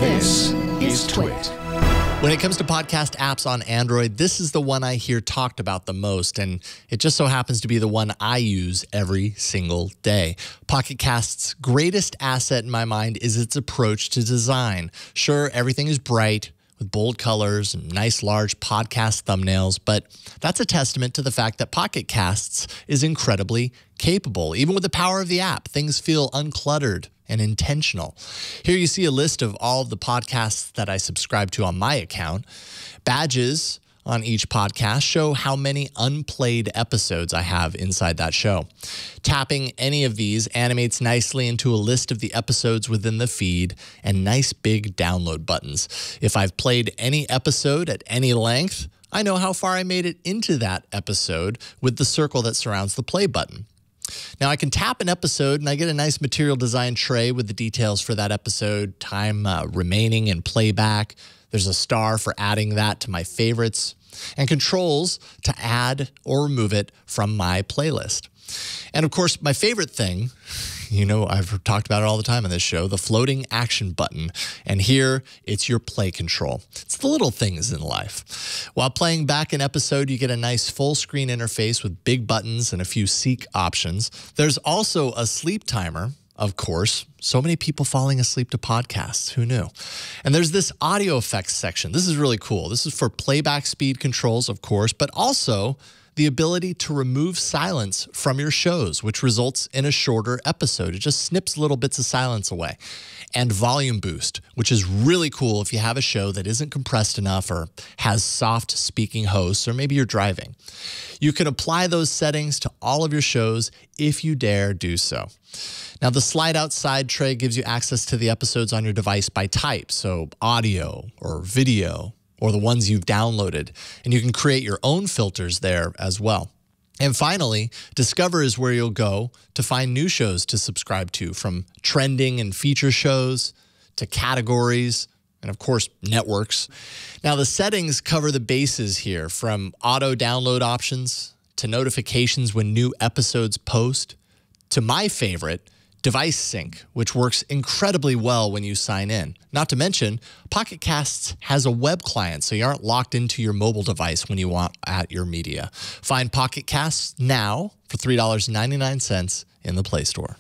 This is TWiT. When it comes to podcast apps on Android, this is the one I hear talked about the most, and it just so happens to be the one I use every single day. Pocket Cast's greatest asset in my mind is its approach to design. Sure, everything is bright, with bold colors and nice large podcast thumbnails, but that's a testament to the fact that Pocket Casts is incredibly capable. Even with the power of the app, things feel uncluttered and intentional. Here you see a list of all of the podcasts that I subscribe to on my account. Badges on each podcast show how many unplayed episodes I have inside that show. Tapping any of these animates nicely into a list of the episodes within the feed and nice big download buttons. If I've played any episode at any length, I know how far I made it into that episode with the circle that surrounds the play button. Now I can tap an episode and I get a nice material design tray with the details for that episode, time remaining in playback. There's a star for adding that to my favorites, and controls to add or remove it from my playlist. And of course, my favorite thing, you know, I've talked about it all the time on this show, the floating action button. And here, it's your play control. It's the little things in life. While playing back an episode, you get a nice full screen interface with big buttons and a few seek options. There's also a sleep timer. Of course, so many people falling asleep to podcasts. Who knew? And there's this audio effects section. This is really cool. This is for playback speed controls, of course, but also the ability to remove silence from your shows, which results in a shorter episode. It just snips little bits of silence away. And volume boost, which is really cool if you have a show that isn't compressed enough or has soft speaking hosts, or maybe you're driving. You can apply those settings to all of your shows if you dare do so. Now, the slide outside tray gives you access to the episodes on your device by type, so audio or video, or the ones you've downloaded, and you can create your own filters there as well. And finally, Discover is where you'll go to find new shows to subscribe to, from trending and feature shows to categories, and of course, networks. Now, the settings cover the bases here, from auto download options to notifications when new episodes post, to my favorite, Device Sync, which works incredibly well when you sign in. Not to mention, Pocket Casts has a web client, so you aren't locked into your mobile device when you want at your media. Find Pocket Casts now for $3.99 in the Play Store.